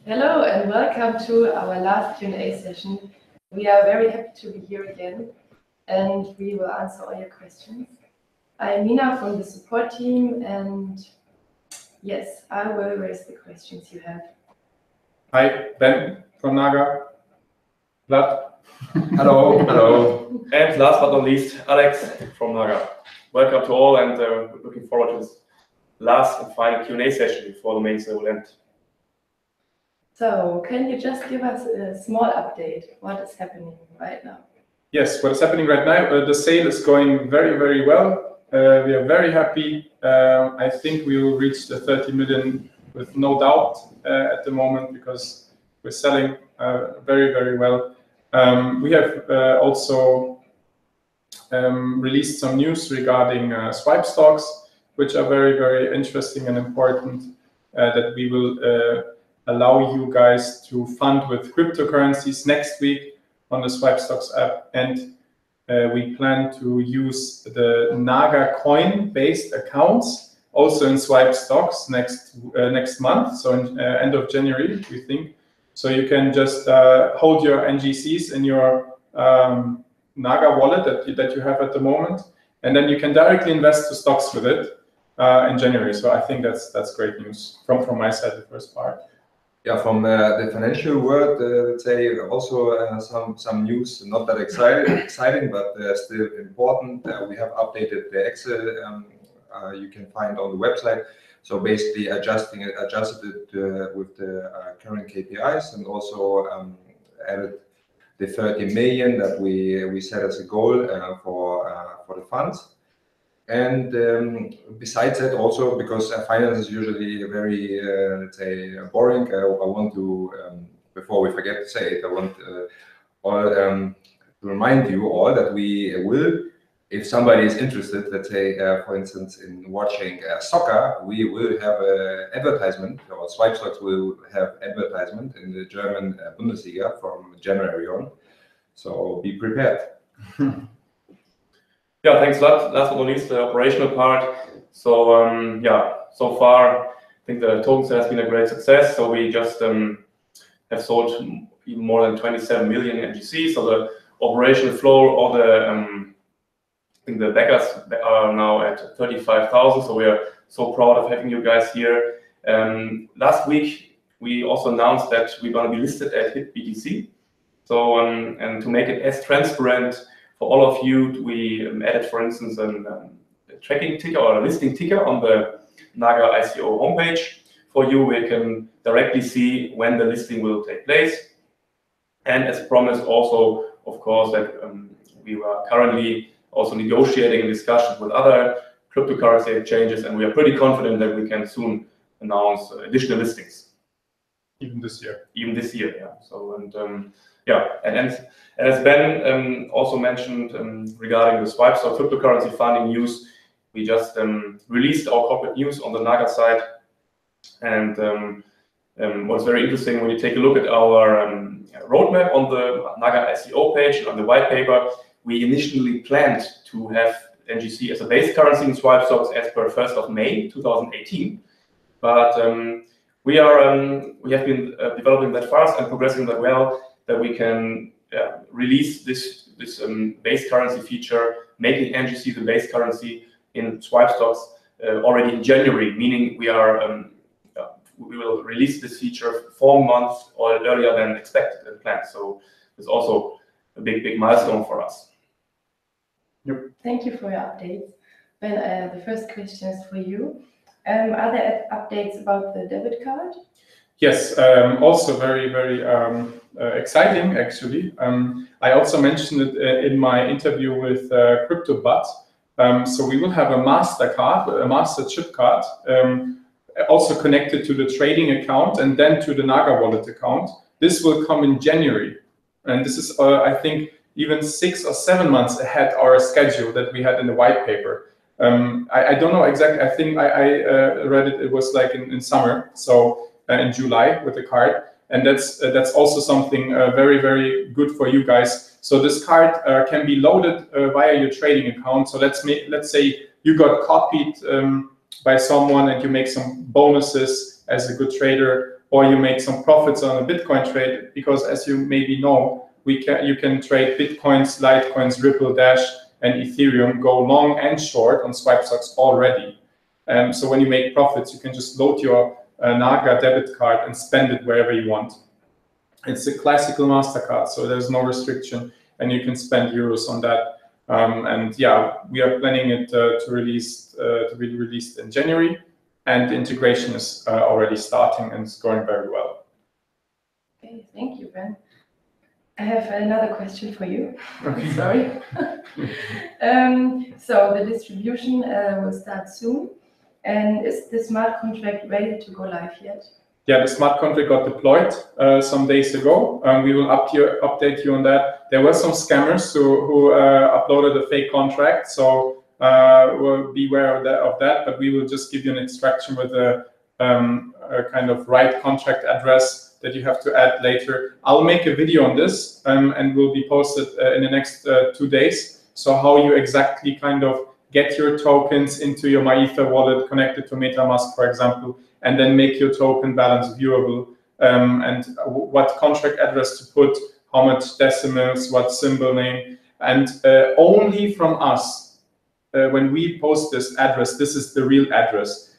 Hello and welcome to our last Q&A session. We are very happy to be here again and we will answer all your questions. I'm Nina from the support team and yes, I will raise the questions you have. Hi, Ben from NAGA. Vlad. Hello, hello. And last but not least, Alex from NAGA. Welcome to all and looking forward to this last and final Q&A session before the main sale will end. So, can you just give us a small update? What is happening right now? Yes, what is happening right now? The sale is going very, very well. We are very happy. I think we will reach the 30 million with no doubt at the moment because we're selling very, very well. We have also released some news regarding swipe stocks, which are very, very interesting and important, that we will allow you guys to fund with cryptocurrencies next week on the Swipe Stocks app, and we plan to use the NAGA coin-based accounts also in Swipe Stocks next month, so in end of January, we think. So you can just hold your NGCs in your NAGA wallet that you have at the moment, and then you can directly invest to stocks with it in January. So I think that's great news from my side, the first part. Yeah, from the financial world, let's say also some news, not that exciting, but still important. We have updated the Excel. You can find on the website. So basically, adjusted it with the current KPIs, and also added the 30 million that we set as a goal for the funds. And besides that, also because finance is usually very, let's say, boring, I want to, before we forget to say it, I want to remind you all that we will, if somebody is interested, let's say, for instance, in watching soccer, we will have an advertisement, or Swipe Stocks will have advertisement in the German Bundesliga from January on. So be prepared. Yeah, thanks a lot. Last but not least, the operational part. So yeah, so far, I think the token sale has been a great success. So we just have sold even more than 27 million NGC. So the operational flow, all the I think the backers are now at 35,000. So we are so proud of having you guys here. Last week, we also announced that we're going to be listed at HitBTC. So and to make it as transparent for all of you, we added, for instance, a tracking ticker or a listing ticker on the NAGA ICO homepage. For you, we can directly see when the listing will take place. And as promised, also, of course, that we were currently also negotiating discussions with other cryptocurrency exchanges, and we are pretty confident that we can soon announce additional listings. Even this year. Even this year, yeah. So and yeah, and as Ben also mentioned regarding the Swipe Stock cryptocurrency funding news, we just released our corporate news on the NAGA site. And what's very interesting, when you take a look at our roadmap on the NAGA ICO page and on the white paper, we initially planned to have NGC as a base currency in Swipe Stocks as per 1st of May 2018. But we have been developing that fast and progressing that well, that we can release this base currency feature, making NGC the base currency in Swipe Stocks already in January, meaning we will release this feature 4 months or earlier than expected and planned. So it's also a big milestone for us. Yep. Thank you for your updates. Ben, the first question is for you. Are there updates about the debit card? Yes, also very, very exciting, actually. I also mentioned it in my interview with CryptoBut. So we will have a MasterCard, a master chip card, also connected to the trading account and then to the NAGA wallet account. This will come in January. And this is, I think, even 6 or 7 months ahead our schedule that we had in the white paper. I don't know exactly. I think I read it. It was like in summer, so in July with the card, and that's also something very, very good for you guys. So this card can be loaded via your trading account. So let's say you got copied by someone and you make some bonuses as a good trader or you make some profits on a Bitcoin trade, because as you maybe know, you can trade Bitcoins, Litecoins, Ripple, Dash, and Ethereum, go long and short on SwipeStocks already. So when you make profits, you can just load your NAGA debit card and spend it wherever you want. It's a classical MasterCard, so there's no restriction, and you can spend euros on that. And yeah, we are planning it to be released in January, and the integration is already starting and it's going very well. Okay, thank you, Ben. I have another question for you. Okay. Sorry. So the distribution will start soon. And is the smart contract ready to go live yet? Yeah, the smart contract got deployed some days ago. We will update you on that. There were some scammers who uploaded a fake contract, so we'll beware of that. But we will just give you an instruction with a kind of right contract address that you have to add later. I'll make a video on this and will be posted in the next 2 days. So how you exactly kind of get your tokens into your MyEther wallet connected to MetaMask, for example, and then make your token balance viewable, and what contract address to put, how much decimals, what symbol name, and only from us, when we post this address, this is the real address.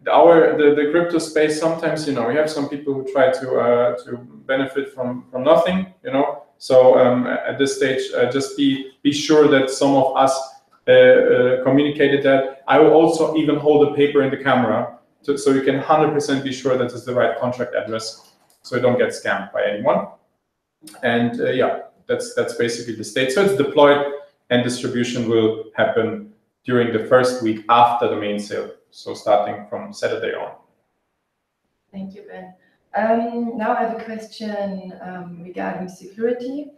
The crypto space, sometimes, you know, we have some people who try to benefit from nothing, you know. So at this stage, just be sure that some of us communicated that. I will also even hold a paper in the camera so you can 100% be sure that it's the right contract address, so you don't get scammed by anyone. And yeah, that's basically the state. So it's deployed, and distribution will happen during the first week after the main sale, so starting from Saturday on. Thank you, Ben. Now I have a question regarding security.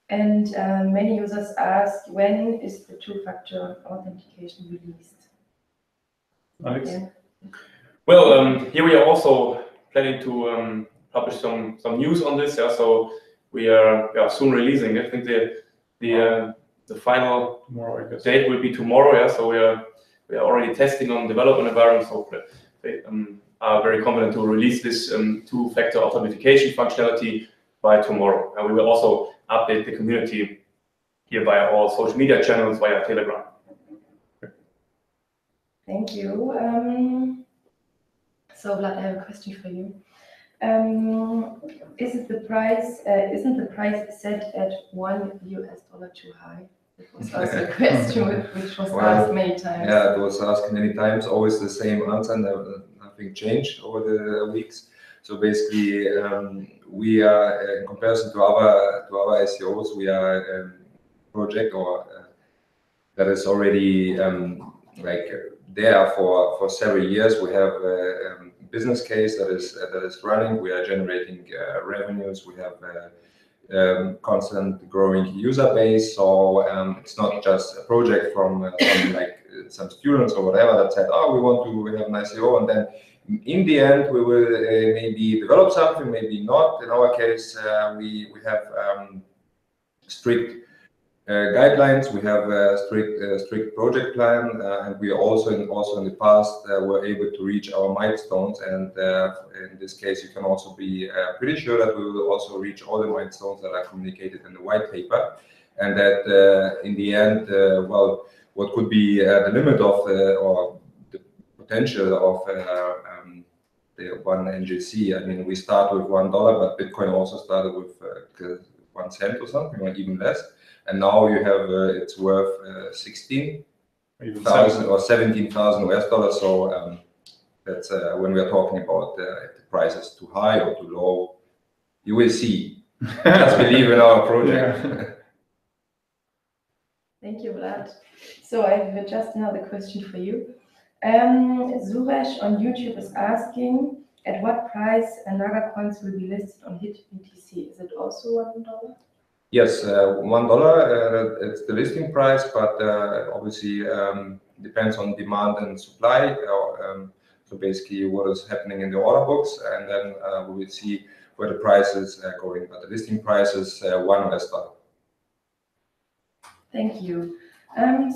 And many users ask, when is the two-factor authentication released? Alex? Yeah. Well, here we are also planning to publish some news on this. Yeah, so we are soon releasing it. I think the final Tomorrow, I guess. date will be tomorrow. Yeah, so we are already testing on development environment. So they are very confident to release this two-factor authentication functionality by tomorrow. And we will also update the community here via all social media channels, via Telegram. Thank you. So Vlad, I have a question for you. Isn't the price set at $1 too high? It was also a question which was asked many times. Yeah, it was asked many times. Always the same answer. Nothing changed over the weeks. So basically, we are, in comparison to other ICOs, we are a project that is already like there for several years. We have a business case that is running. We are generating revenues. We have constant growing user base. So it's not just a project from like some students or whatever that said, oh, we want to have an ICO, and then in the end we will maybe develop something, maybe not. In our case, we have strict guidelines. We have a strict project plan, and we also in the past were able to reach our milestones. And in this case, you can also be pretty sure that we will also reach all the milestones that are communicated in the white paper, and that in the end, well, what could be the limit of or the potential of the one NGC. I mean, we start with $1, but Bitcoin also started with 1 cent or something, or even less. And now you have it's worth 16,000 or 17,000 US dollars. So that's when we are talking about if the price is too high or too low, you will see. Just believe in our project. Yeah. Thank you, Vlad. So I have just another question for you. Suresh on YouTube is asking, at what price NAGA coins will be listed on HitBTC? Is it also $1? Yes, $1. It's the listing price, but obviously depends on demand and supply. So basically, what is happening in the order books, and then we will see where the price is going. But the listing price is $1. Thank you.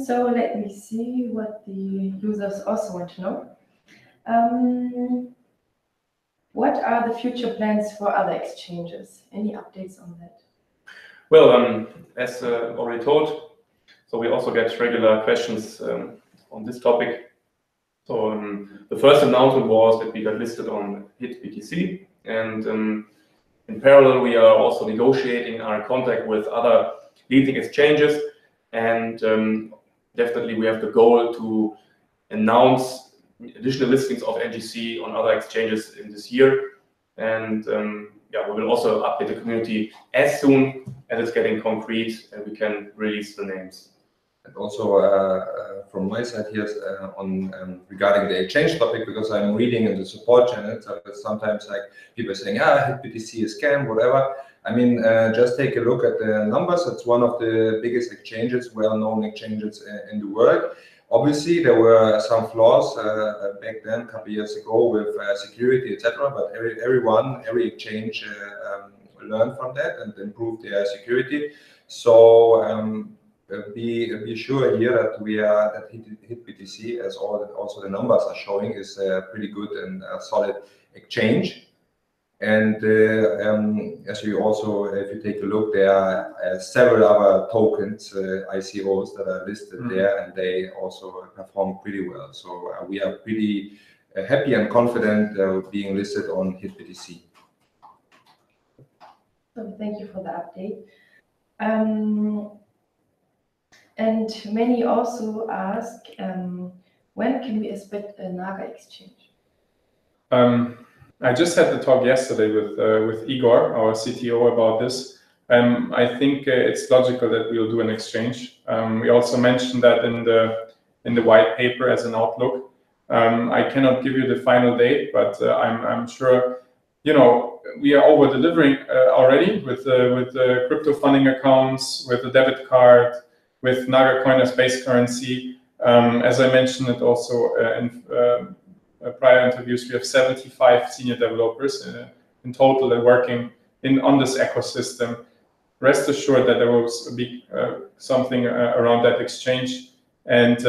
So let me see what the users also want to know. What are the future plans for other exchanges? Any updates on that? Well, as already told, so we also get regular questions on this topic. So the first announcement was that we got listed on HitBTC, and in parallel we are also negotiating our contact with other leading exchanges, and definitely we have the goal to announce additional listings of NGC on other exchanges in this year, and yeah, we will also update the community as soon as it's getting concrete and we can release the names. And also from my side here on regarding the exchange topic, because I'm reading in the support channel, so sometimes like people saying, ah, HitBTC is scam, whatever. I mean, just take a look at the numbers. It's one of the biggest exchanges, well-known exchanges in the world. Obviously, there were some flaws back then, a couple of years ago, with security, etc. But every exchange learned from that and improved their security. So be sure here that HitBTC, as also the numbers are showing, is a pretty good and solid exchange. And as you also, if you take a look, there are several other tokens, ICOs that are listed there, and they also perform pretty well. So we are pretty happy and confident being listed on HitBTC. So thank you for the update. And many also ask, when can we expect a NAGA exchange? I just had the talk yesterday with Igor, our CTO, about this. I think it's logical that we'll do an exchange. We also mentioned that in the white paper as an outlook. I cannot give you the final date, but I'm sure, you know, we are over delivering already with the crypto funding accounts, with the debit card, with NAGA Coin as base currency. As I mentioned it also in prior interviews, we have 75 senior developers in total that are working on this ecosystem. Rest assured that there will be something around that exchange, and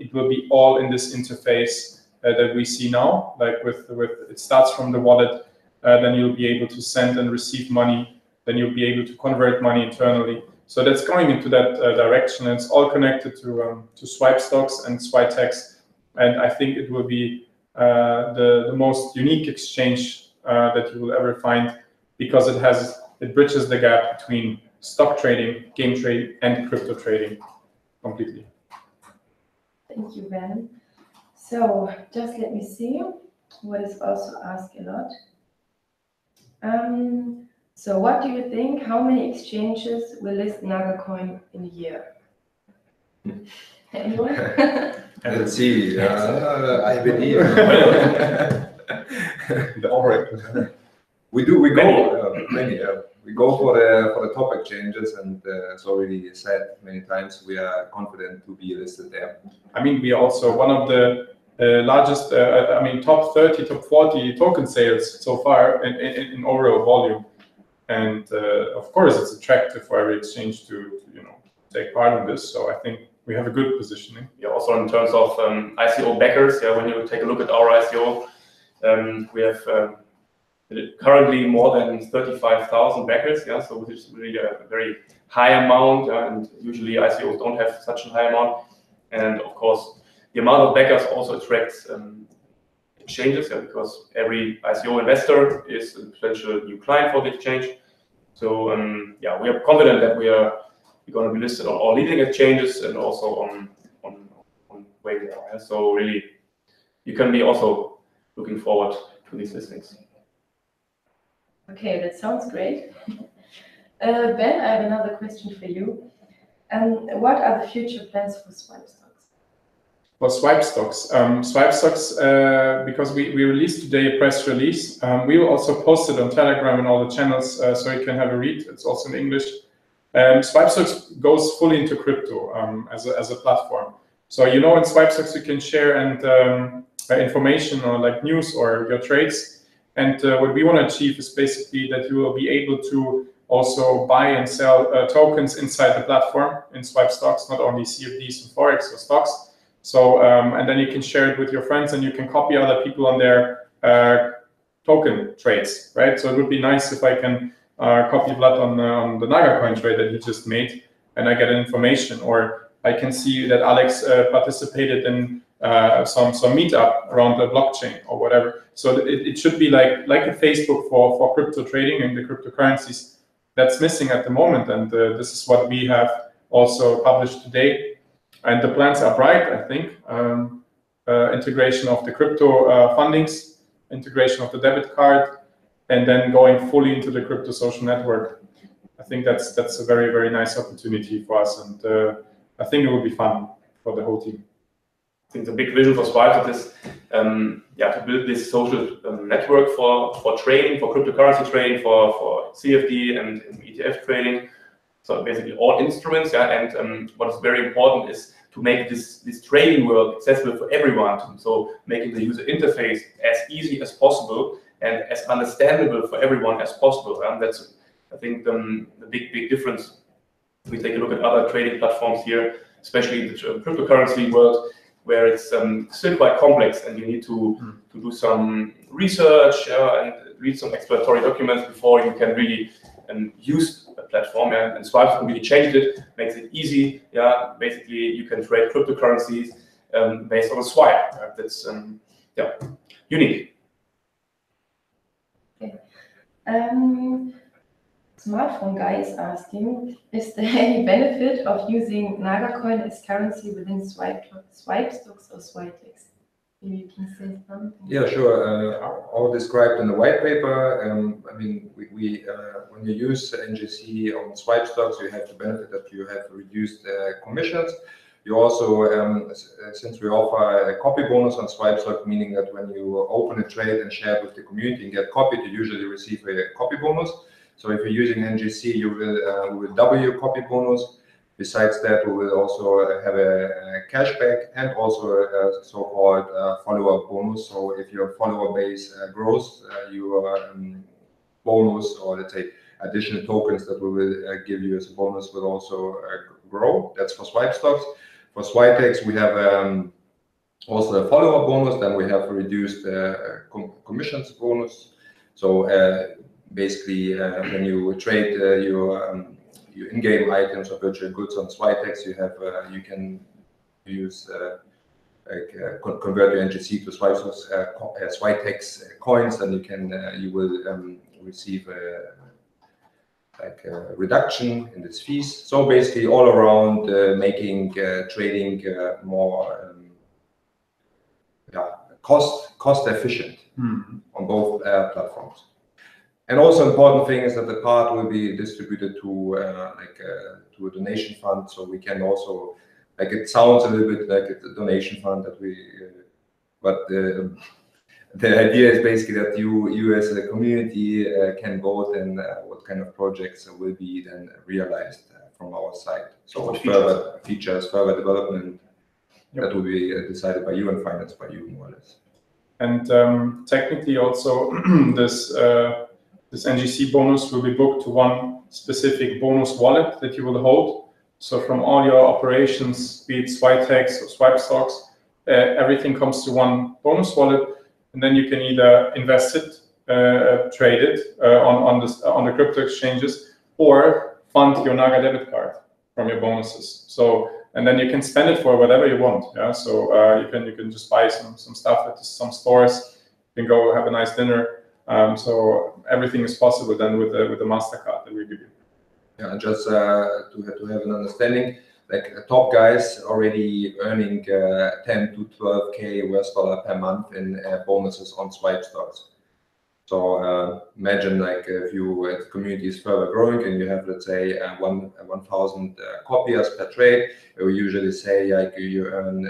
it will be all in this interface that we see now. Like with it starts from the wallet, then you'll be able to send and receive money, then you'll be able to convert money internally. So that's going into that direction, and it's all connected to swipe stocks and Switex, and I think it will be the most unique exchange that you will ever find, because it bridges the gap between stock trading, game trading, and crypto trading completely. Thank you, Ben. So just let me see what is also asked a lot. So what do you think? How many exchanges will list NAGA coin in a year? Anyone? Let's see. I believe the oracle. We go for the top exchanges, and as already said many times, we are confident to be listed there. I mean, we are also one of the largest, top 30, top 40 token sales so far in overall volume. And of course, it's attractive for every exchange to take part in this. So I think we have a good positioning. Yeah, also in terms of ICO backers, yeah, when you take a look at our ICO, we have currently more than 35,000 backers. Yeah, so which is really a very high amount, and usually ICOs don't have such a high amount. And of course, the amount of backers also attracts exchanges, yeah, because every ICO investor is a potential new client for the exchange. So yeah, we are confident that we're going to be listed on all leading exchanges and also on Wave. Yeah. So really, you can be also looking forward to these listings. Okay, that sounds great. Ben, I have another question for you. What are the future plans for Swipe Stocks? For Swipe Stocks, because we released today a press release, we will also post it on Telegram and all the channels, so you can have a read. It's also in English. Swipe Stocks goes fully into crypto as a platform. So in Swipe Stocks you can share and information or like news or your trades. And what we want to achieve is basically that you will be able to also buy and sell tokens inside the platform in Swipe Stocks, not only CFDs and Forex or stocks. So and then you can share it with your friends, and you can copy other people on there, token trades, right? So it would be nice if I can copy Vlad on the NAGA coin trade that he just made, and I get information, or I can see that Alex participated in some meetup around the blockchain or whatever. So it should be like a Facebook for crypto trading and the cryptocurrencies. That's missing at the moment, and this is what we have also published today. And the plans are bright, I think. Integration of the crypto fundings, integration of the debit card, and then going fully into the crypto social network. I think that's a very, very nice opportunity for us, and I think it will be fun for the whole team. I think the big vision for Swipe is to build this social network for trading, for cryptocurrency trading, for CFD and ETF trading. So basically all instruments, and what is very important is to make this trading world accessible for everyone. So making the user interface as easy as possible and as understandable for everyone as possible. And that's, I think, the big difference. We take a look at other trading platforms here, especially the cryptocurrency world, where it's still quite complex, and you need to do some research and read some exploratory documents before you can really use a platform. And Swipe really changed it, makes it easy. Basically you can trade cryptocurrencies based on a swipe. That's unique. Okay. Smartphone guy is asking, is there any benefit of using NAGA coin as currency within Swipe stocks or Switex? Maybe you can say something. Yeah, sure. All described in the white paper. I mean, we when you use NGC on Swipe stocks, you have the benefit that you have reduced commissions. You also, since we offer a copy bonus on Swipe stock, meaning that when you open a trade and share it with the community and get copied, you usually receive a copy bonus. So if you're using NGC, you will double your copy bonus. Besides that, we will also have a cashback and also a so-called follow-up bonus. So if your follower base grows, your bonus, or let's say additional tokens that we will give you as a bonus, will also grow. That's for Swipe stocks. For Switex, we have also a follow-up bonus. Then we have reduced commissions bonus. So basically, when you trade your in-game items or virtual goods on Switex, you have you can use convert your NGC to Switex coins, and you will receive a reduction in its fees. So basically, all around making trading more cost efficient on both platforms. And also important thing is that the part will be distributed to to a donation fund, so we can also, it sounds a little bit like a donation fund that we, but the idea is basically that you as a community can vote and what kind of projects will be then realized from our side. So what further features, further development, that will be decided by you and financed by you, more or less. And technically also this NGC bonus will be booked to one specific bonus wallet that you will hold. So from all your operations, be it Switex or Swipe stocks, everything comes to one bonus wallet, and then you can either invest it, trade it on the crypto exchanges, or fund your NAGA debit card from your bonuses. So, and then you can spend it for whatever you want. Yeah, so you can just buy some stuff at some stores. You can go have a nice dinner. So everything is possible then with the MasterCard that we give you. Yeah, and just to have an understanding, like top guys already earning 10 to 12K US dollar per month in bonuses on Swipe stocks. So imagine like if the community is further growing and you have, let's say, 1,000 copiers per trade, we usually say like you earn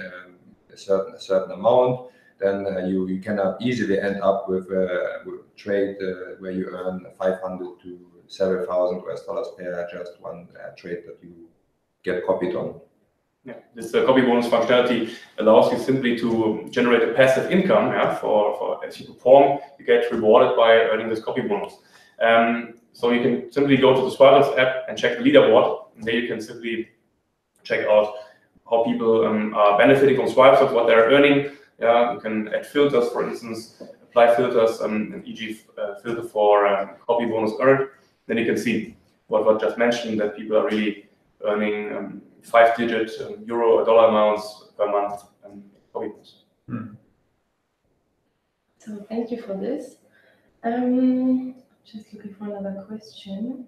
a certain amount. Then you cannot easily end up with a trade where you earn 500 to 7,000 US dollars per just one trade that you get copied on. Yeah, this copy bonus functionality allows you simply to generate a passive income. For as you perform, you get rewarded by earning this copy bonus. So you can simply go to the Swipe app and check the leaderboard, and there you can simply check out how people are benefiting from Swipe stocks, what they're earning. Yeah, you can add filters, for instance, apply filters, an EG filter for copy bonus earned, then you can see what just mentioned, that people are really earning 5-digit euro or dollar amounts per month copy bonus. So thank you for this. Just looking for another question.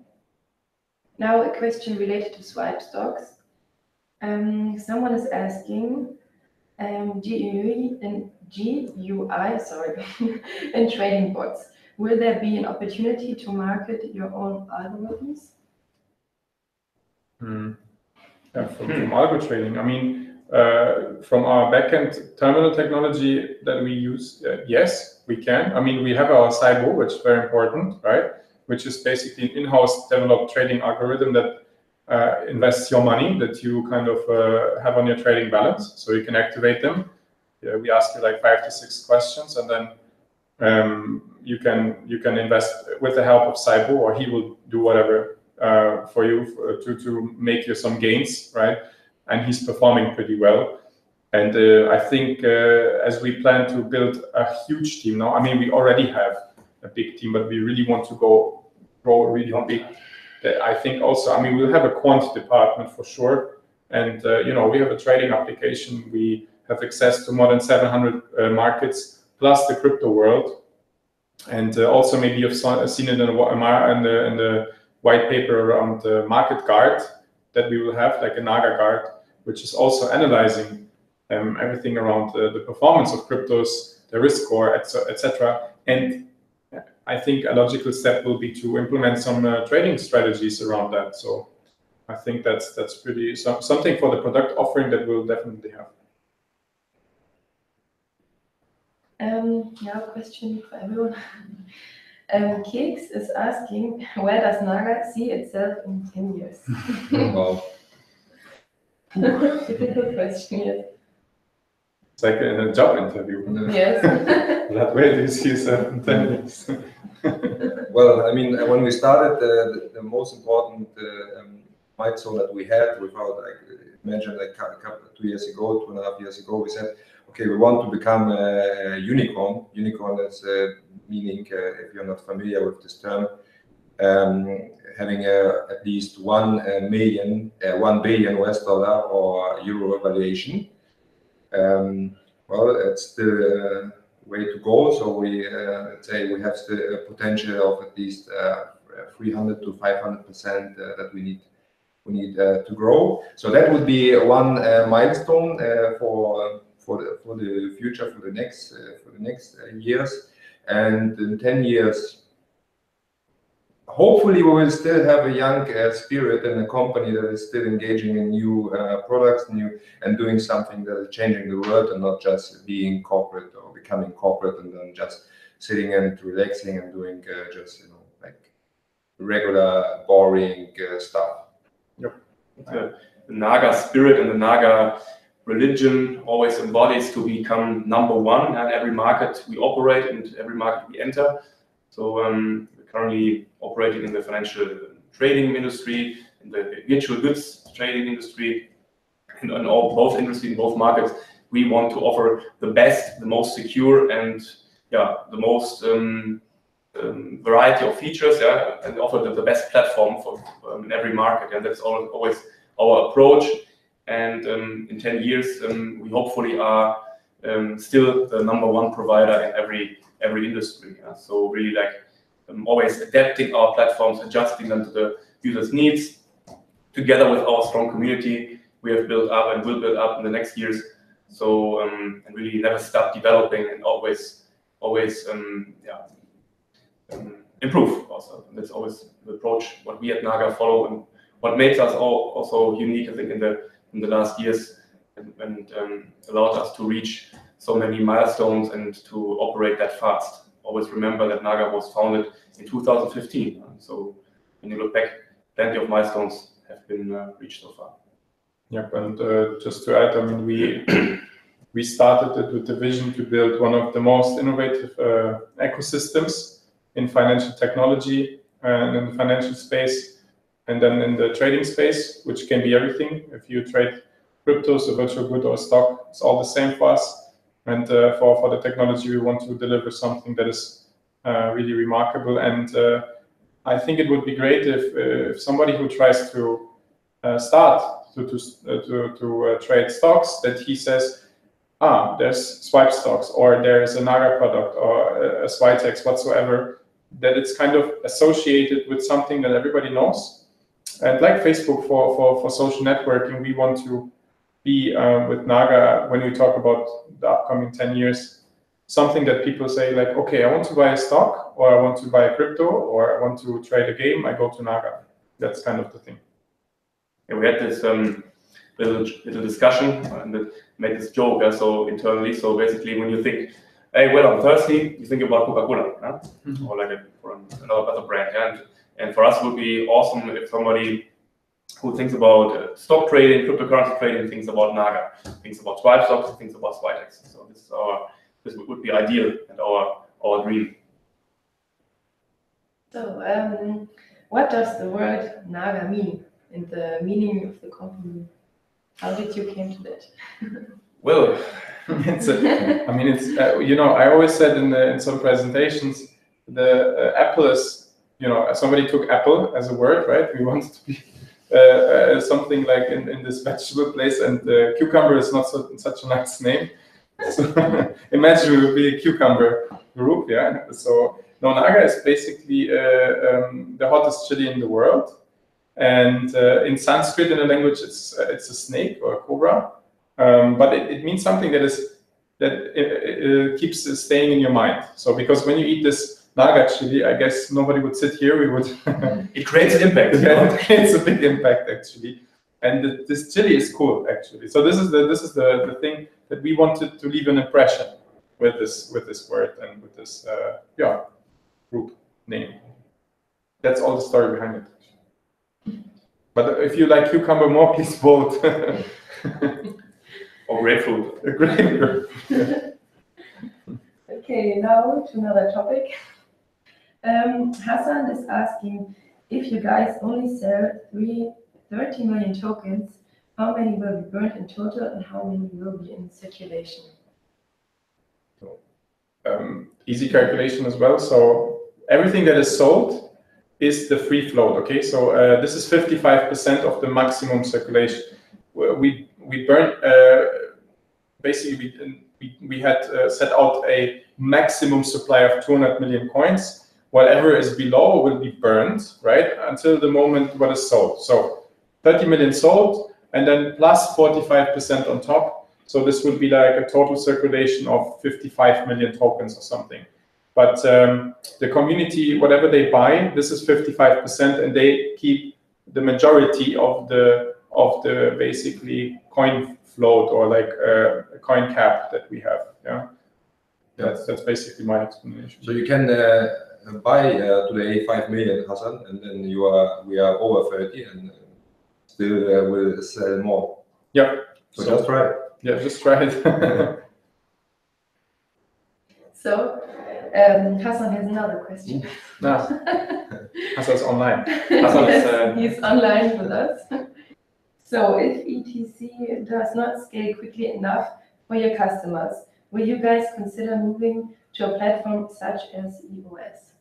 Now a question related to swipe stocks. Someone is asking, GUI, sorry, in trading bots, will there be an opportunity to market your own algorithms? Yeah, from algo trading, I mean, from our backend terminal technology that we use, yes, we can. I mean, we have our SIBO, which is very important, right? Which is basically an in-house developed trading algorithm that invests your money that you kind of have on your trading balance, so you can activate them. We ask you like 5 to 6 questions, and then you can invest with the help of SIBO, or he will do whatever for you to make you some gains, right? And he's performing pretty well. And I think as we plan to build a huge team now, I mean, we already have a big team, but we really want to grow really big. I think also, I mean, we'll have a quant department for sure. And, you know, we have a trading application. We have access to more than 700 markets, plus the crypto world. And also maybe you've seen it in the white paper around the market guard that we will have, like a NAGA guard, which is also analyzing everything around the performance of cryptos, the risk score, etc. And I think a logical step will be to implement some trading strategies around that. So I think that's pretty something for the product offering that we'll definitely have. Now a question for everyone. Keks is asking, where does NAGA see itself in 10 years? Wow. Difficult question, yes. It's like in a job interview. Yes. That way do you see yourself in 10 years? Well, I mean, when we started, the most important milestone that we had, without like mentioned, like 2 years ago, 2.5 years ago, we said, okay, we want to become a unicorn. Unicorn is meaning, if you're not familiar with this term, having at least 1 billion US dollar or euro valuation. Well, it's the way to go. So we let's say we have the potential of at least 300 to 500% that we need to grow. So that would be one milestone for the future, for the next years. And in 10 years, hopefully we will still have a young spirit in a company that is still engaging in new products, and doing something that is changing the world, and not just being corporate or becoming corporate and then just sitting and relaxing and doing just, you know, like regular boring stuff. Yep. The NAGA spirit and the NAGA religion always embodies to become #1 in every market we operate and every market we enter. So we're currently operating in the financial trading industry, in the virtual goods trading industry, and in both industries, in both markets. We want to offer the best, the most secure, and the most variety of features, and offer the best platform for in every market. And that's always our approach. And in 10 years, we hopefully are still the #1 provider in every industry. So really, like, always adapting our platforms, adjusting them to the users' needs, together with our strong community we have built up and will build up in the next years. So and really never stop developing, and always improve also. And that's always the approach what we at NAGA follow, and what makes us also unique, I think, in the last years, and allowed us to reach so many milestones and to operate that fast. Always remember that NAGA was founded in 2015. So when you look back, plenty of milestones have been reached so far. Yep, and just to add, I mean, we started it with the vision to build one of the most innovative ecosystems in financial technology and in the financial space, and then in the trading space, which can be everything. If you trade cryptos, a virtual good, or a stock, it's all the same for us. And for the technology, we want to deliver something that is really remarkable. And I think it would be great if somebody who tries to start to trade stocks, that he says, there's swipe stocks, or there's a NAGA product, or a Switex whatsoever, that it's kind of associated with something that everybody knows. And like Facebook for social networking, we want to be with NAGA, when we talk about the upcoming 10 years, something that people say like, okay, I want to buy a stock, or I want to buy a crypto, or I want to trade a game, I go to NAGA. That's kind of the thing. And we had this little discussion and made this joke so internally. So basically, when you think, hey, well, I'm thirsty, you think about Coca-Cola, or like another brand. And for us, it would be awesome if somebody who thinks about stock trading, cryptocurrency trading, thinks about NAGA, thinks about swipe stocks, thinks about Switex. So this would be ideal and our dream. So, what does the word NAGA mean, and the meaning of the company? How did you came to that? Well, I always said in some presentations, the apple is, somebody took apple as a word, right? We want it to be something like in this vegetable place, and cucumber is not such a nice name. So imagine we would be a cucumber group, yeah. So NAGA is basically the hottest chili in the world, and in Sanskrit, in the language, it's a snake or a cobra, but it means something that keeps staying in your mind. So because when you eat this NAGA chili, I guess nobody would sit here. We would. It creates an impact. It creates a big impact, actually. And this chili is cool, actually. So this is the thing that we wanted to leave an impression with this word and with this group name. That's all the story behind it. But if you like cucumber more, please vote. Or grapefruit. Grapefruit. Okay, now to another topic. Hassan is asking, if you guys only sell 30 million tokens, how many will be burned in total and how many will be in circulation? Easy calculation as well. So everything that is sold is the free float. Okay, so this is 55% of the maximum circulation. We burned basically we had set out a maximum supply of 200 million coins. Whatever is below will be burned, right, until the moment what is sold. So 30 million sold, and then plus 45% on top. So this would be like a total circulation of 55 million tokens or something. But the community, whatever they buy, this is 55%, and they keep the majority of the basically coin float, or like a coin cap that we have. Yeah, that's basically my explanation. So you can buy today 5 million, Hassan, and then we are over 30, and still will sell more. Yeah. So just try it. Yeah, just try it. So Hassan has another question. Hassan's online. Yes, he's online with us. So if ETC does not scale quickly enough for your customers, will you guys consider moving to a platform such as EOS?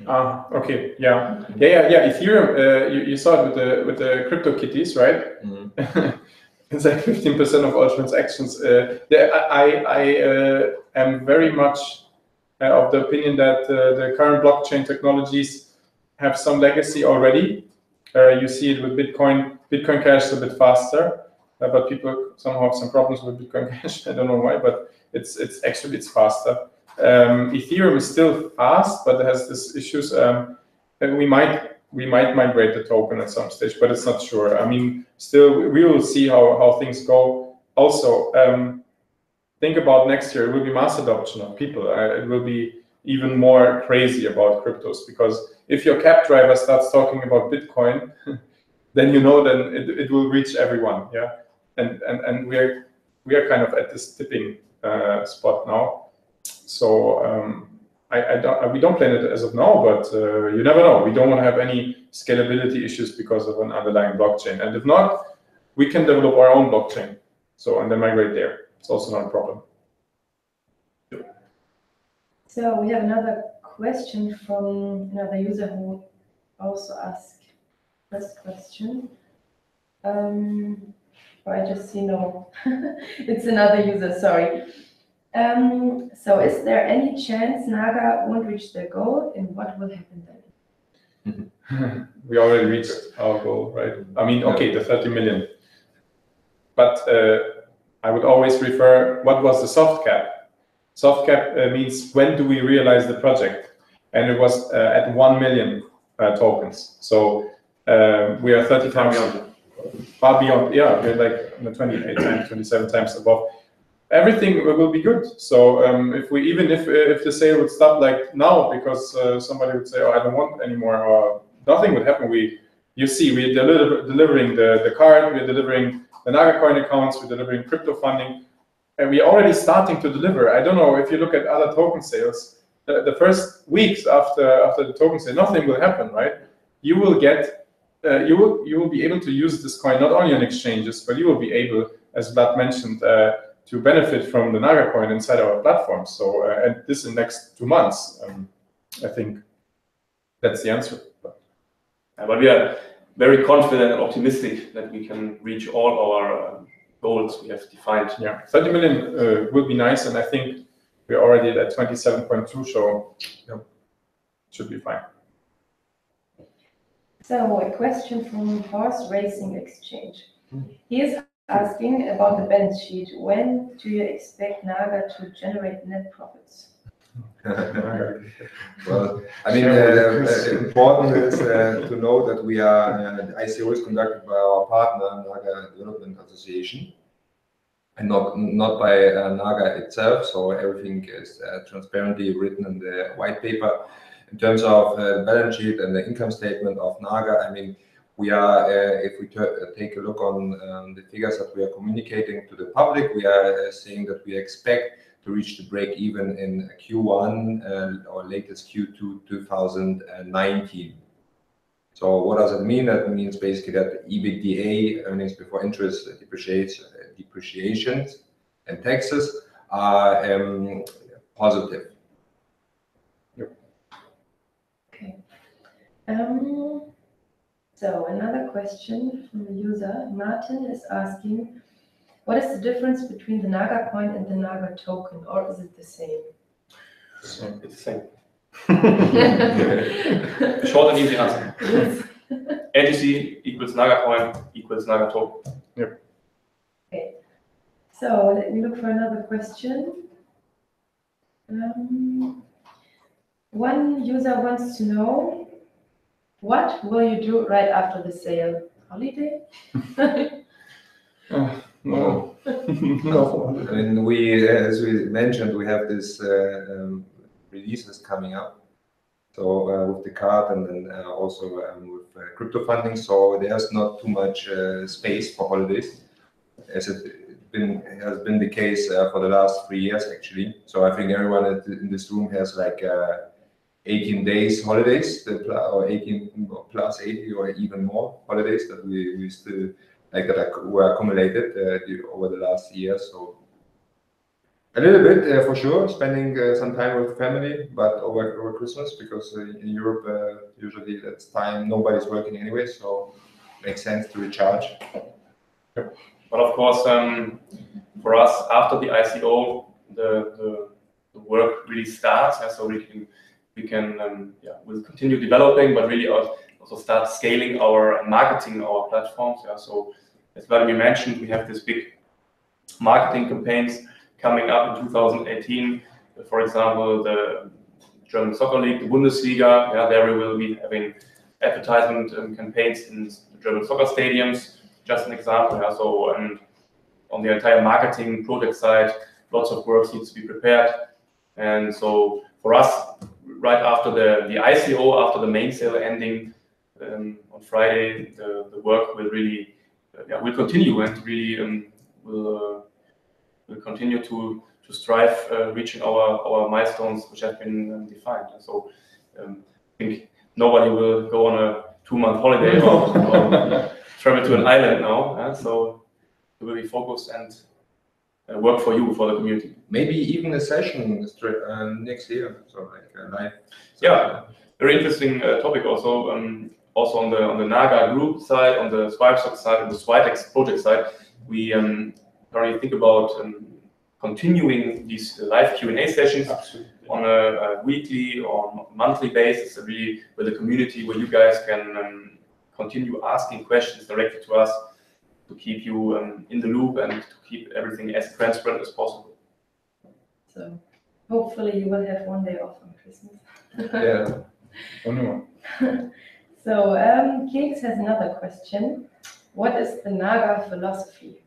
Okay, yeah. Ethereum, you saw it with the crypto kitties, right? Mm-hmm. It's like 15% of all transactions. I am very much of the opinion that the current blockchain technologies have some legacy already. You see it with Bitcoin. Bitcoin Cash is a bit faster, but people somehow have some problems with Bitcoin Cash. I don't know why, but it's faster. Ethereum is still fast, but it has these issues. And we might migrate the token at some stage, but it's not sure. I mean, still, we will see how things go. Also, think about next year. It will be mass adoption of people. It will be even more crazy about cryptos, because if your cab driver starts talking about Bitcoin, then it will reach everyone. Yeah, and we are kind of at this tipping spot now. So we don't plan it as of now, but you never know. We don't want to have any scalability issues because of an underlying blockchain. And if not, we can develop our own blockchain. So, and then migrate there. It's also not a problem. So we have another question from another user who also asked this question. I just see no, it's another user, sorry. So is there any chance NAGA won't reach their goal, and what will happen then? We already reached our goal, right? I mean, okay, the 30 million. But I would always refer, what was the soft cap? Soft cap means when do we realize the project? And it was at 1 million tokens. So we are 30 times far beyond, yeah, we're like 28 times, 27 times above. Everything will be good. So if the sale would stop like now because somebody would say, oh, I don't want anymore, or nothing would happen. You see, we're delivering the card, we're delivering the NAGA coin accounts, we're delivering crypto funding, and we're already starting to deliver. I don't know if you look at other token sales, the first weeks after the token sale, nothing will happen, right? You will get, you will be able to use this coin not only on exchanges, but you will be able, as Vlad mentioned, to benefit from the NAGA coin inside our platform. So, and this in the next 2 months, I think that's the answer. But we are very confident and optimistic that we can reach all our goals we have defined. Yeah, 30 million would be nice, and I think we're already at 27.2, so yeah, should be fine. So a question from Horse Racing Exchange. He is asking about the balance sheet. When do you expect NAGA to generate net profits? Well, I mean, important is to know that we are, the ICO is conducted by our partner, NAGA Development Association, and not by NAGA itself. So everything is transparently written in the white paper. In terms of the balance sheet and the income statement of NAGA, I mean, we are, if we take a look on the figures that we are communicating to the public, we are saying that we expect to reach the break even in Q1 or latest Q2 2019. So what does it mean? That means basically that the EBITDA, earnings before interest, depreciations, and taxes are positive. Okay. So another question from the user, Martin, is asking, what is the difference between the NAGA coin and the NAGA token, or is it the same? It's the same. Short and easy answer. Yes. NTC equals NAGA coin equals NAGA token. Yep. Okay. So let me look for another question. One user wants to know, what will you do right after the sale? Holiday? No. No. I mean, as we mentioned, we have this releases coming up. So with the card and then also with crypto funding. So there's not too much space for holidays, as it has been the case for the last 3 years actually. So I think everyone in this room has like 18 days holidays, or 18 plus 80 or even more holidays that we still were accumulated over the last year. So a little bit for sure, spending some time with family, but over Christmas, because in Europe usually that's time nobody's working anyway, so makes sense to recharge. But of course, for us after the ICO, the work really starts. So we'll continue developing, but really also start scaling our marketing, our platforms. So as Wladimir mentioned, we have this big marketing campaigns coming up in 2018. For example, the German Soccer League, the Bundesliga. There we will be having advertisement campaigns in the German soccer stadiums. Just an example. So and on the entire marketing project side, lots of work needs to be prepared. And so for us, right after the ICO, after the main sale ending on Friday, the work will really will continue and really will continue to strive reaching our milestones which have been defined. So I think nobody will go on a 2-month holiday or travel to an island now. So we will be focused and work for you, for the community. Maybe even a session next year, so like live. Yeah, very interesting topic also. Also on the NAGA group side, on the SwipeSock side, on the Switex project side, we currently think about continuing these live Q&A sessions. Absolutely. On a weekly or monthly basis, really with a community where you guys can continue asking questions directly to us to keep you in the loop and to keep everything as transparent as possible. So hopefully you will have one day off on Christmas. Yeah. Only one. So Keks has another question. What is the NAGA philosophy?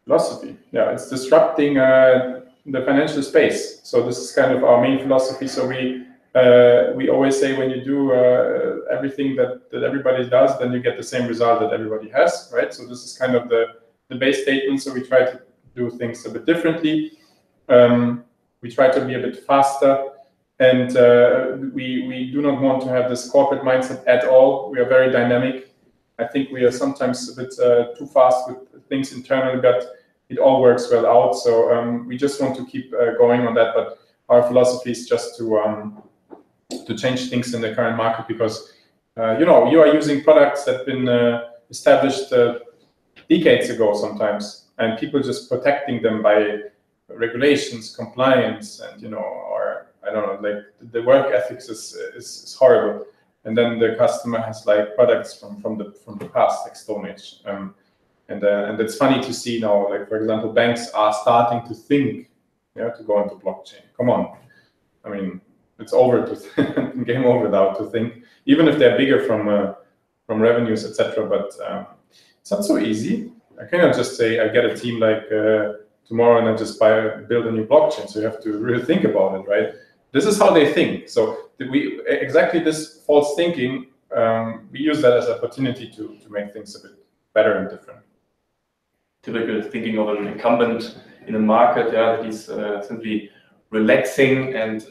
Philosophy, yeah, it's disrupting the financial space. So this is kind of our main philosophy. So we always say when you do everything that everybody does, then you get the same result that everybody has, right? So this is kind of the base statement. So we try to do things a bit differently. We try to be a bit faster. And we do not want to have this corporate mindset at all. We are very dynamic. I think we are sometimes a bit too fast with things internally, but it all works well out. So we just want to keep going on that. But our philosophy is just to change things in the current market because you know, you are using products that have been established decades ago sometimes, and people just protecting them by regulations, compliance, and you know, or I don't know, like the work ethics is horrible. And then the customer has like products from the past, like Stone Age. And it's funny to see now, like for example, banks are starting to think, yeah, to go into blockchain. Come on, I mean, it's over to game over now to think, even if they're bigger from revenues, etc. But it's not so easy. I cannot just say I get a team like tomorrow and I just build a new blockchain. So you have to really think about it, right? This is how they think. So exactly this false thinking, we use that as an opportunity to make things a bit better and different. Typical thinking of an incumbent in a market, yeah, that is simply relaxing and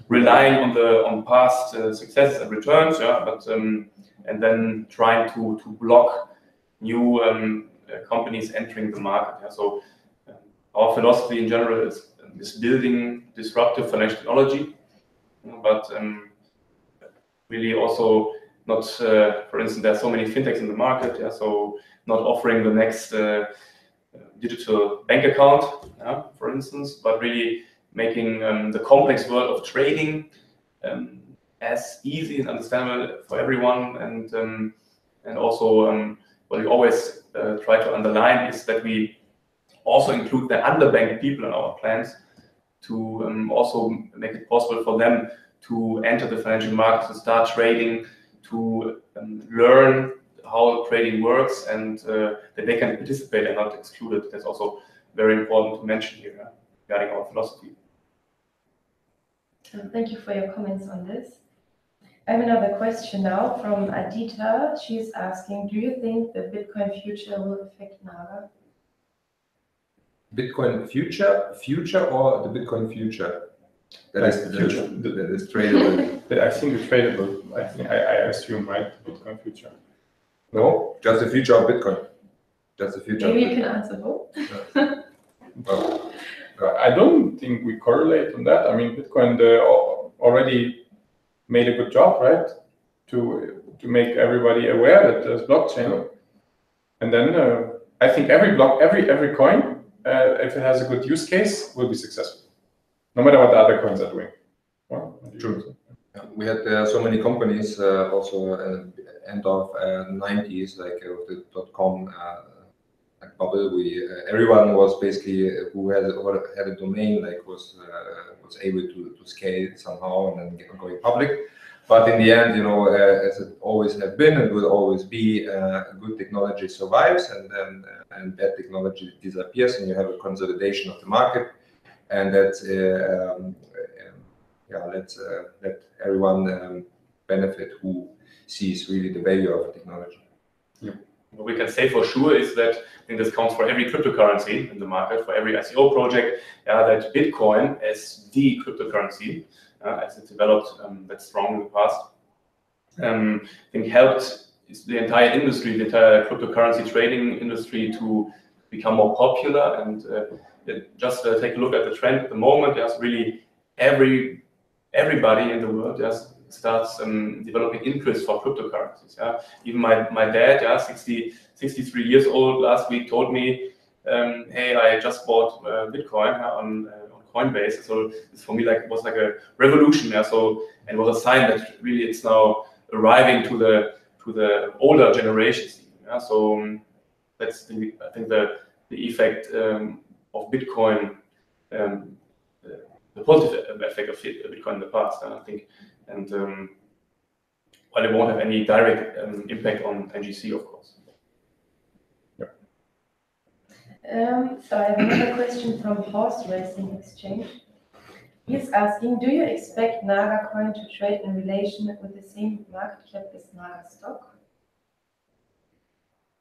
relying on past successes and returns, yeah, but and then trying to block new companies entering the market. Yeah. So our philosophy in general is building disruptive financial technology, but really also not, for instance, there are so many fintechs in the market, yeah, so not offering the next digital bank account, yeah, for instance, but really making the complex world of trading as easy and understandable for everyone. And also what we always try to underline is that we also include the underbanked people in our plans to also make it possible for them to enter the financial markets, to start trading, to learn how trading works, and that they can participate and not excluded. That's also very important to mention here regarding our philosophy. So thank you for your comments on this. I have another question now from Adita. She's asking, do you think the Bitcoin future will affect NAGA? Bitcoin future or the Bitcoin future? That is the future. That is tradable. I think it's tradable. I assume, right? Bitcoin future. No, just the future of Bitcoin. Just the future. Maybe you can answer both. I don't think we correlate on that. I mean, Bitcoin already made a good job, right? To make everybody aware that there's blockchain. And then I think every coin, if it has a good use case, will be successful, no matter what the other coins are doing. Well, true. Yeah, we had so many companies also end of 90s, like the .com bubble. Everyone was basically who had a domain, like was able to scale somehow and then going public. But in the end, you know, as it always have been and will always be, good technology survives, and bad technology disappears, and you have a consolidation of the market, and that's let everyone benefit who sees really the value of technology. Yeah. What we can say for sure is that, I think this counts for every cryptocurrency in the market, for every ICO project, that Bitcoin as the cryptocurrency, as it developed that strong in the past, I think helped the entire industry, the entire cryptocurrency trading industry to become more popular. And just take a look at the trend at the moment. There's really everybody in the world starts developing interest for cryptocurrencies. Yeah? Even my dad, 63 years old, last week told me, hey, I just bought Bitcoin on Coinbase. So it's for me it was like a revolution. Yeah? So, and it was a sign that really it's now arriving to the older generations. Yeah? So that's I think the effect of Bitcoin, the positive effect of Bitcoin in the past, I think, and while it won't have any direct impact on NGC, of course. Yeah. So I have another question from Horse Racing Exchange. He's asking, do you expect NAGA coin to trade in relation with the same market cap as NAGA stock?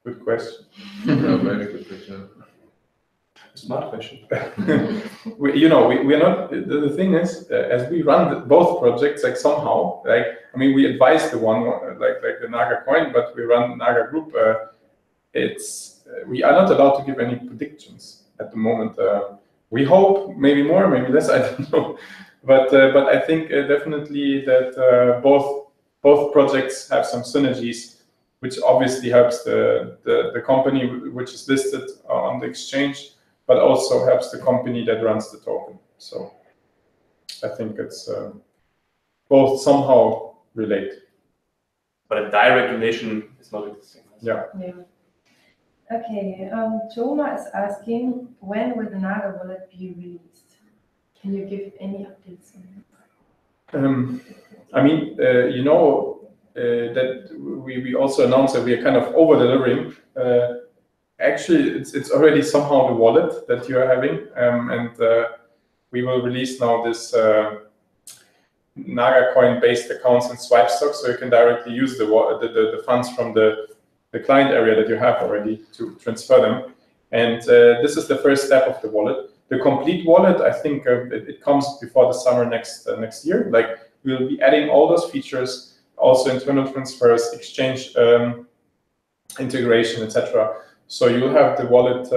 Good question. Very good question. Smart question. we are not. The thing is, as we run both projects, somehow, we advise the one like the NAGA coin, but we run NAGA Group. We are not allowed to give any predictions at the moment. We hope maybe more, maybe less. I don't know, but I think definitely that both projects have some synergies, which obviously helps the company which is listed on the exchange, but also helps the company that runs the token. So I think it's both somehow relate. But a direct relation is not existing. Yeah. Okay, Toma is asking, when will the NAGA wallet be released? Can you give any updates on that? That we also announced that we are kind of over-delivering. Actually, it's already somehow the wallet that you are having, and we will release now this NAGA coin-based accounts and swipe stocks, so you can directly use the funds from the client area that you have already to transfer them. And this is the first step of the wallet. The complete wallet, I think it comes before the summer next year. We'll be adding all those features, also internal transfers, exchange integration, etc. So you'll have the wallet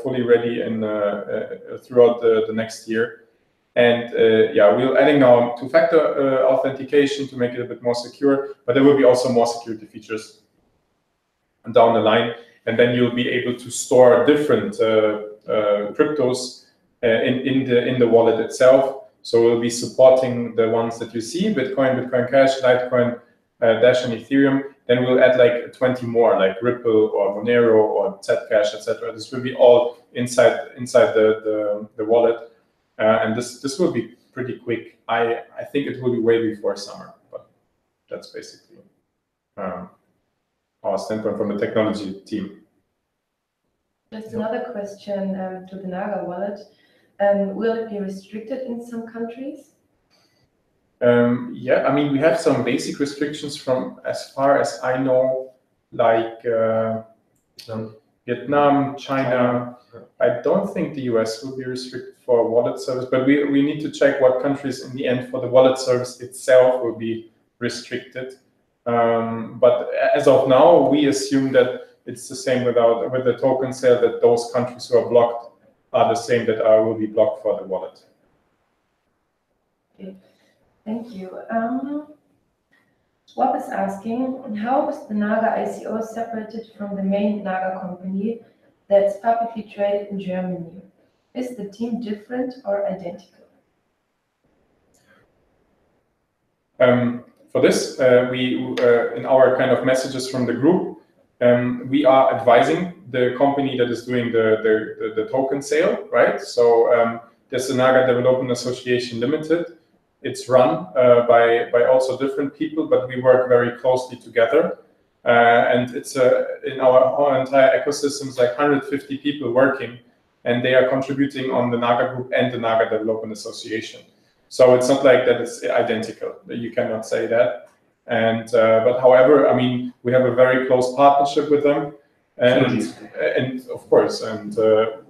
fully ready throughout the next year. And we're adding now two-factor authentication to make it a bit more secure, but there will be also more security features down the line. And then you'll be able to store different cryptos in the wallet itself. So we'll be supporting the ones that you see, Bitcoin, Bitcoin Cash, Litecoin, Dash, and Ethereum. Then we'll add 20 more, like Ripple or Monero or Zcash, etc. This will be all inside the wallet, and this will be pretty quick. I think it will be way before summer, but that's basically our standpoint from the technology team. Just another question to the NAGA wallet. Will it be restricted in some countries? We have some basic restrictions from, as far as I know, like Vietnam, China. I don't think the US will be restricted for wallet service, but we need to check what countries in the end for the wallet service itself will be restricted. But as of now, we assume that it's the same with the token sale, that those countries who are blocked are the same that will be blocked for the wallet. Okay. Thank you. Swap is asking, how is the NAGA ICO separated from the main NAGA company that's publicly traded in Germany? Is the team different or identical? For this, we in our kind of messages from the group, we are advising the company that is doing the token sale, right? So there's the NAGA Development Association Limited. It's run by also different people, but we work very closely together. And it's in our entire ecosystem, it's 150 people working, and they are contributing on the NAGA Group and the NAGA Development Association. So it's not like that it's identical. You cannot say that. And but however, we have a very close partnership with them, and of course, and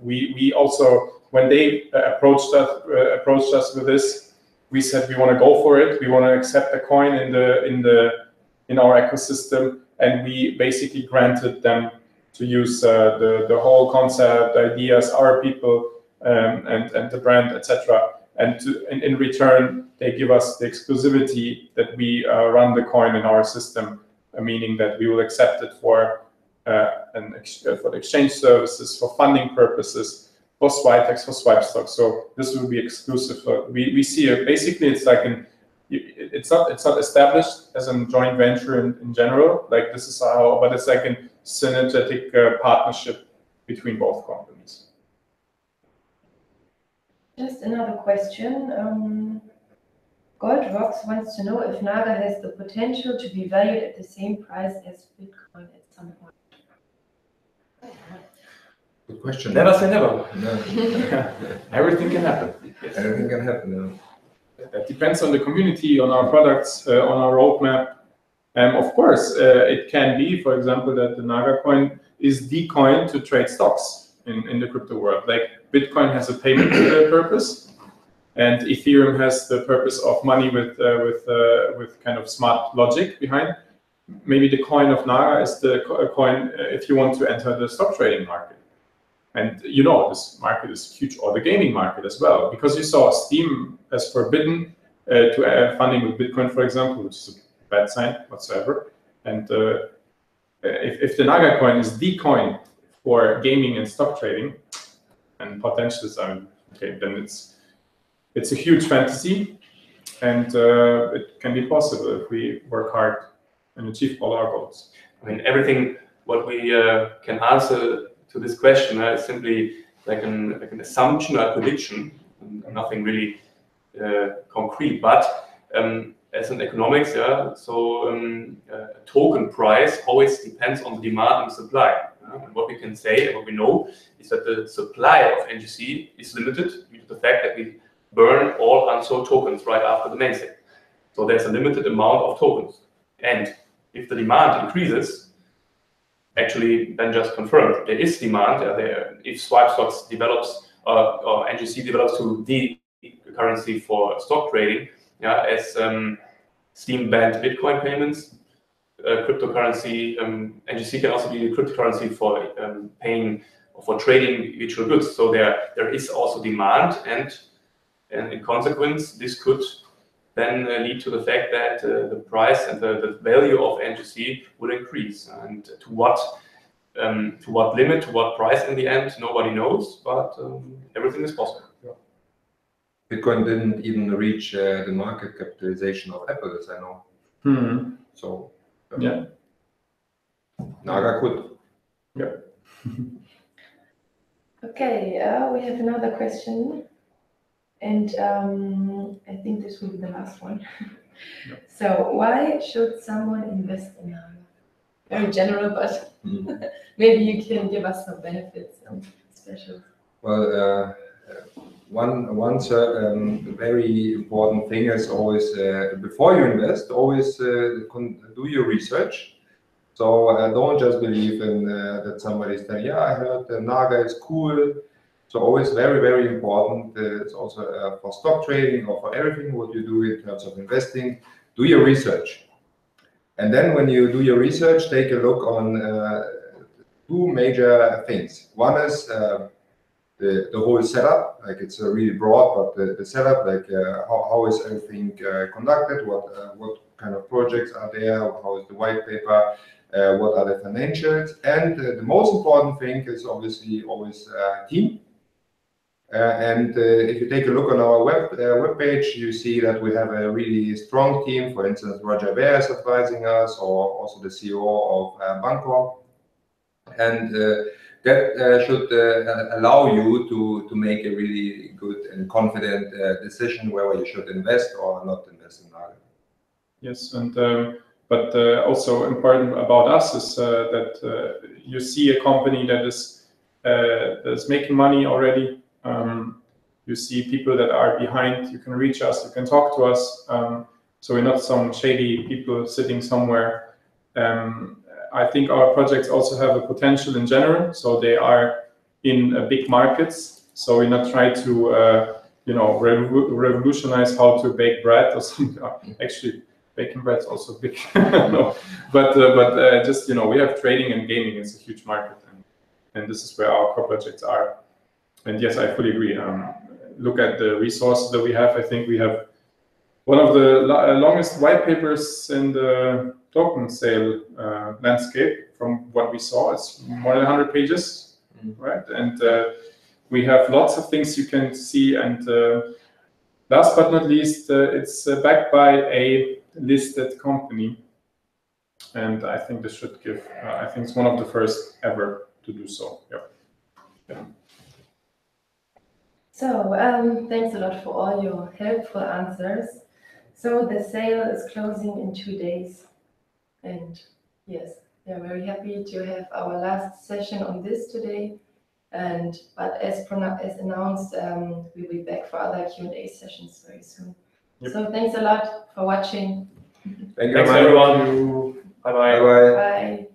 we also, when they approached us with this, we said we want to go for it. We want to accept the coin in our ecosystem, and we basically granted them to use the whole concept, ideas, our people, and the brand, etc. And in return, they give us the exclusivity that we run the coin in our system, meaning that we will accept it for the exchange services, for funding purposes, for Switex, for swipe stocks. So this will be exclusive. We see it basically. It's like it's not established as a joint venture in general. Like this is how, but it's like a synergetic partnership between both companies. Just another question. Goldrocks wants to know if NAGA has the potential to be valued at the same price as Bitcoin at some point. Good question. Never say never. No. Everything can happen. Yes. Everything can happen. Yeah. That depends on the community, on our products, on our roadmap. Of course, it can be, for example, that the NAGA coin is the coin to trade stocks in the crypto world. Like Bitcoin has a payment purpose, and Ethereum has the purpose of money with kind of smart logic behind. Maybe the coin of NAGA is the coin if you want to enter the stock trading market. And you know this market is huge, or the gaming market as well, because you saw Steam has forbidden to add funding with Bitcoin, for example, which is a bad sign whatsoever. And if the NAGA coin is the coin for gaming and stock trading, and potentially, okay, then it's a huge fantasy, and it can be possible if we work hard and achieve all our goals. I mean, everything what we can answer to this question is simply like an assumption or a prediction, nothing really concrete. But as in economics, so a token price always depends on the demand and supply. And what we can say and what we know is that the supply of NGC is limited due to the fact that we burn all unsold tokens right after the main sale. So there's a limited amount of tokens. And if the demand increases, actually then just confirmed there is demand. If swipe stocks develops or NGC develops to the currency for stock trading, as Steam banned Bitcoin payments, cryptocurrency, NGC can also be the cryptocurrency for paying or for trading virtual goods. So there is also demand, and in consequence, this could then lead to the fact that the price and the value of NGC will increase. And to what limit, to what price in the end, nobody knows, but everything is possible. Bitcoin didn't even reach the market capitalization of Apple, as I know. Mm-hmm. So yeah, NAGA could. Yeah. Okay, we have another question, and I think this will be the last one. Yeah. So, why should someone invest in NAGA? Very general, but maybe you can give us some benefits, some special. Well, one very important thing is always before you invest, always do your research. So don't just believe in that somebody's saying, yeah, I heard NAGA is cool. So always very, very important. It's also for stock trading or for everything what you do in terms of investing. Do your research. And then when you do your research, take a look on two major things. One is the whole setup, like it's really broad, but the setup, like how is everything conducted, what kind of projects are there, how is the white paper, what are the financials, and the most important thing is obviously always team. And if you take a look on our web page, you see that we have a really strong team. For instance, Roger Bear is advising us, or also the CEO of Bancor, and that should allow you to make a really good and confident decision whether you should invest or not invest in NAGA. Yes, and but also important about us is that you see a company that is making money already. You see people that are behind. You can reach us. You can talk to us. So we're not some shady people sitting somewhere. I think our projects also have a potential in general. So they are in big markets. So we're not trying to revolutionize how to bake bread or something. Actually, bacon bread's also big. No, but just we have trading and gaming is a huge market, and this is where our core projects are. And yes, I fully agree. Look at the resources that we have. I think we have one of the longest white papers in the token sale landscape. From what we saw, it's more than 100 pages, right? And we have lots of things you can see. And last but not least, it's backed by a listed company. And I think this should give, I think it's one of the first ever to do so. Yeah. So thanks a lot for all your helpful answers. So the sale is closing in 2 days. And yes, we are very happy to have our last session on this today. But as announced, we'll be back for other Q&A sessions very soon. Yep. So thanks a lot for watching. Thank you. Thanks everyone. Bye-bye. Bye-bye. Bye.